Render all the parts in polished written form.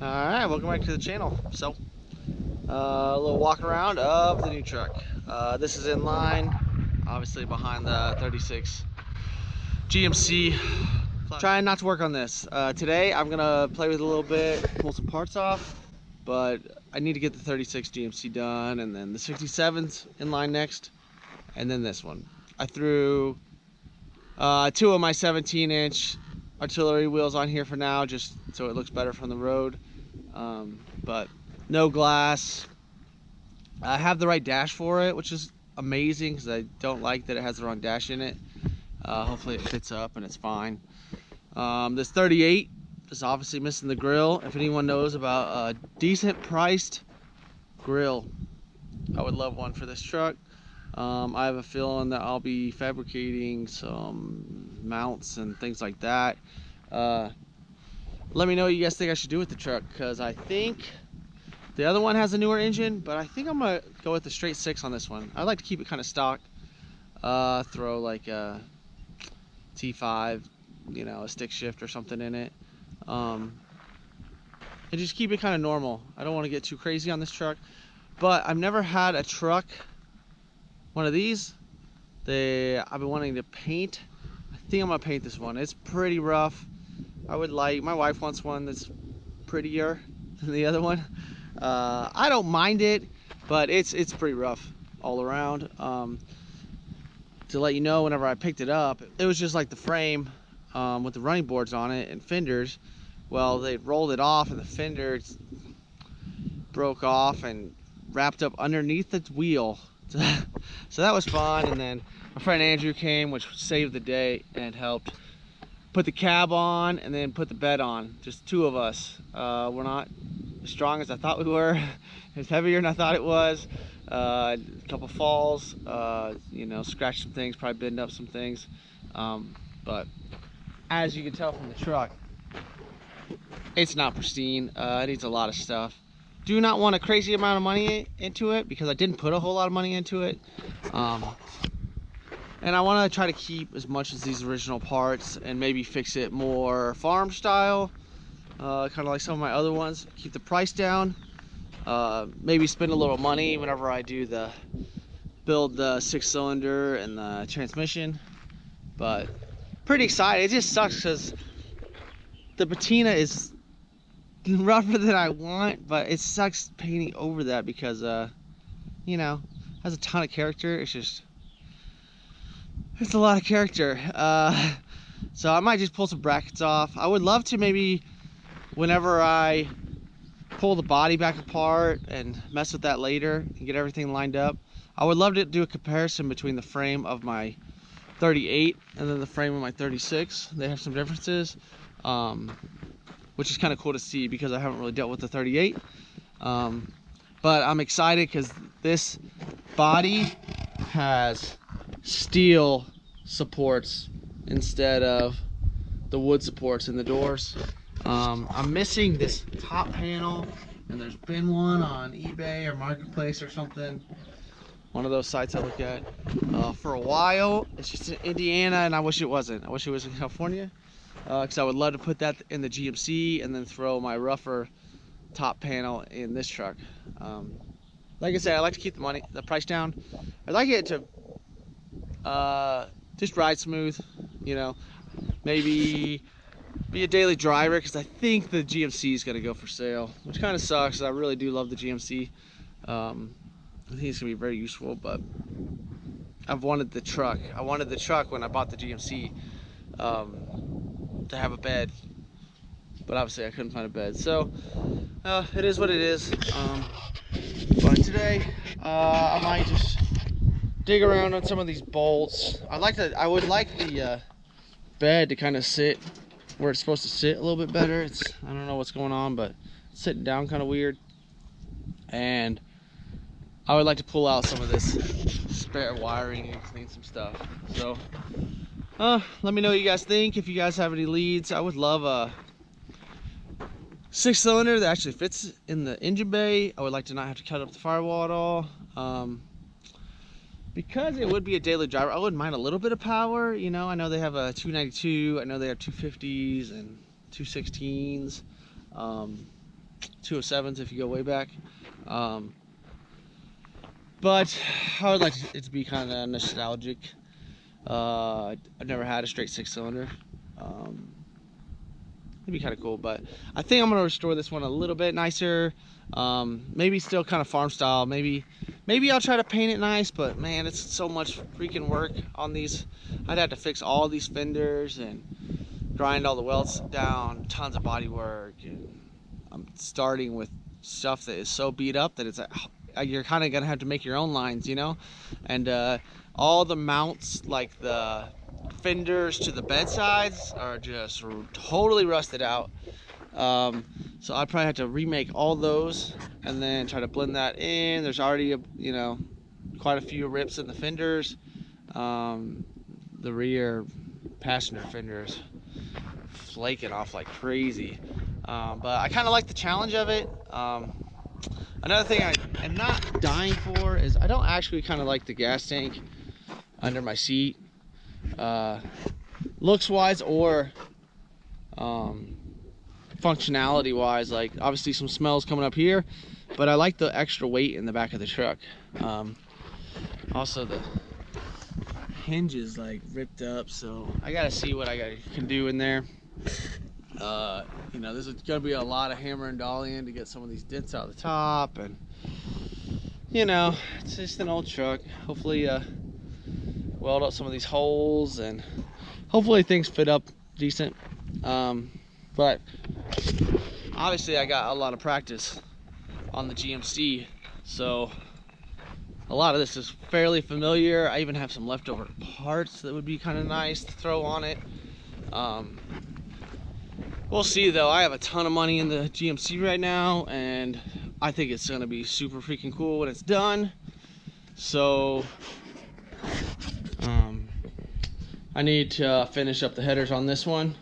Alright, welcome back to the channel. So, a little walk around of the new truck. This is in line, obviously behind the 36 GMC. Trying not to work on this. Today I'm gonna play with it a little bit, pull some parts off, but I need to get the 36 GMC done, and then the 67's in line next, and then this one. I threw two of my 17-inch artillery wheels on here for now, just so it looks better from the road. But no glass. I have the right dash for it, which is amazing because I don't like that it has the wrong dash in it. Hopefully it fits up and it's fine. This 38 is obviously missing the grill. If anyone knows about a decent priced grill, I would love one for this truck. I have a feeling that I'll be fabricating some mounts and things like that. Let me know what you guys think I should do with the truck, because I think the other one has a newer engine, but I think I'm gonna go with the straight 6 on this one. I like to keep it kind of stock. Throw like a T5, you know, a stick shift or something in it, and just keep it kind of normal. I don't want to get too crazy on this truck, but I've never had a truck, one of these. I've been wanting to paint. I think I'm gonna paint this one. It's pretty rough. My wife wants one that's prettier than the other one. I don't mind it, but it's pretty rough all around. To let you know, whenever I picked it up, it was just like the frame with the running boards on it and fenders. Well, they rolled it off and the fenders broke off and wrapped up underneath the wheel. So that was fun. And then my friend Andrew came, which saved the day, and helped put the cab on and then put the bed on. Just two of us. We're not as strong as I thought we were. It's heavier than I thought it was. A couple falls, you know, scratched some things, probably bend up some things. But as you can tell from the truck, it's not pristine. It needs a lot of stuff. Do not want a crazy amount of money into it, because I didn't put a whole lot of money into it. And I want to try to keep as much as these original parts and maybe fix it more farm style, kind of like some of my other ones. Keep the price down. Maybe spend a little money whenever I do build the 6-cylinder and the transmission. But pretty excited. It just sucks because the patina is rougher than I want, but it sucks painting over that because you know, it has a ton of character. It's a lot of character. So I might just pull some brackets off. I would love to maybe, whenever I pull the body back apart and mess with that later and get everything lined up, I would love to do a comparison between the frame of my 38 and then the frame of my 36. They have some differences, which is kind of cool to see because I haven't really dealt with the 38. But I'm excited because this body has steel supports instead of the wood supports in the doors. I'm missing this top panel, and there's been one on eBay or Marketplace or something, one of those sites I look at, for a while. It's just in Indiana, and I wish it wasn't. I wish it was in California, because I would love to put that in the GMC and then throw my rougher top panel in this truck. Like I said, I like to keep the price down. I like it to just ride smooth, you know, maybe be a daily driver, because I think the GMC is going to go for sale, which kind of sucks. I really do love the GMC. I think it's going to be very useful, but I've wanted the truck. I wanted the truck when I bought the GMC to have a bed, but obviously I couldn't find a bed. So it is what it is. But today I might just dig around on some of these bolts. I would like the bed to kind of sit where it's supposed to sit a little bit better. I don't know what's going on, but it's sitting down kind of weird. And I would like to pull out some of this spare wiring and clean some stuff. So let me know what you guys think. If you guys have any leads, I would love a 6-cylinder that actually fits in the engine bay. I would like to not have to cut up the firewall at all. Because it would be a daily driver, I wouldn't mind a little bit of power. You know, I know they have a 292, I know they have 250s and 216s. 207s if you go way back. But I would like it to be kind of nostalgic. I've never had a straight 6-cylinder. It'd be kind of cool, but I think I'm gonna restore this one a little bit nicer. Maybe still kind of farm style. Maybe I'll try to paint it nice, but man, it's so much freaking work on these. I'd have to fix all these fenders and grind all the welds down, tons of body work, and I'm starting with stuff that is so beat up that it's like, you're kind of gonna have to make your own lines, you know. And all the mounts, like the fenders to the bedsides, are just totally rusted out. So I probably have to remake all those and then try to blend that in. There's already quite a few rips in the fenders. The rear passenger fenders flaking off like crazy, but I kind of like the challenge of it. Another thing I am not dying for is I don't actually kind of like the gas tank under my seat, looks wise or functionality wise. Like, obviously some smells coming up here, but I like the extra weight in the back of the truck. Also the hinge is like ripped up, so I gotta see what I can do in there. You know, there's gonna be a lot of hammer and dollying to get some of these dents out of the top, and you know, it's just an old truck. Hopefully weld up some of these holes, and hopefully things fit up decent. But obviously I got a lot of practice on the GMC, so a lot of this is fairly familiar. I even have some leftover parts that would be kind of nice to throw on it. We'll see though. I have a ton of money in the GMC right now, and I think it's gonna be super freaking cool when it's done. So I need to finish up the headers on this one.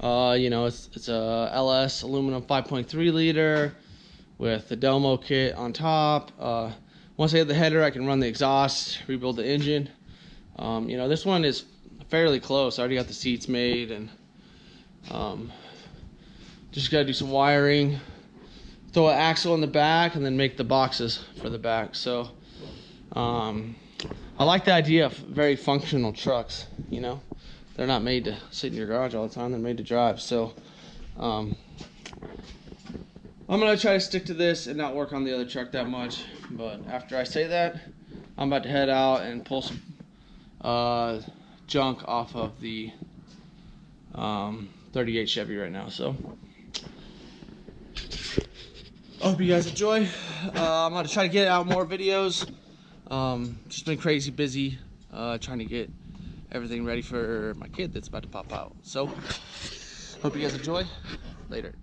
You know, it's a LS aluminum 5.3 liter with the Domo kit on top. Once I get the header, I can run the exhaust, rebuild the engine. You know, this one is fairly close. I already got the seats made, and just gotta do some wiring, throw an axle in the back, and then make the boxes for the back. So I like the idea of very functional trucks. You know, they're not made to sit in your garage all the time. They're made to drive. So I'm gonna try to stick to this and not work on the other truck that much. But after I say that, I'm about to head out and pull some junk off of the 38 Chevy right now. So I hope you guys enjoy. I'm gonna try to get out more videos. Just been crazy busy trying to get everything ready for my kid that's about to pop out. So hope you guys enjoy. Later.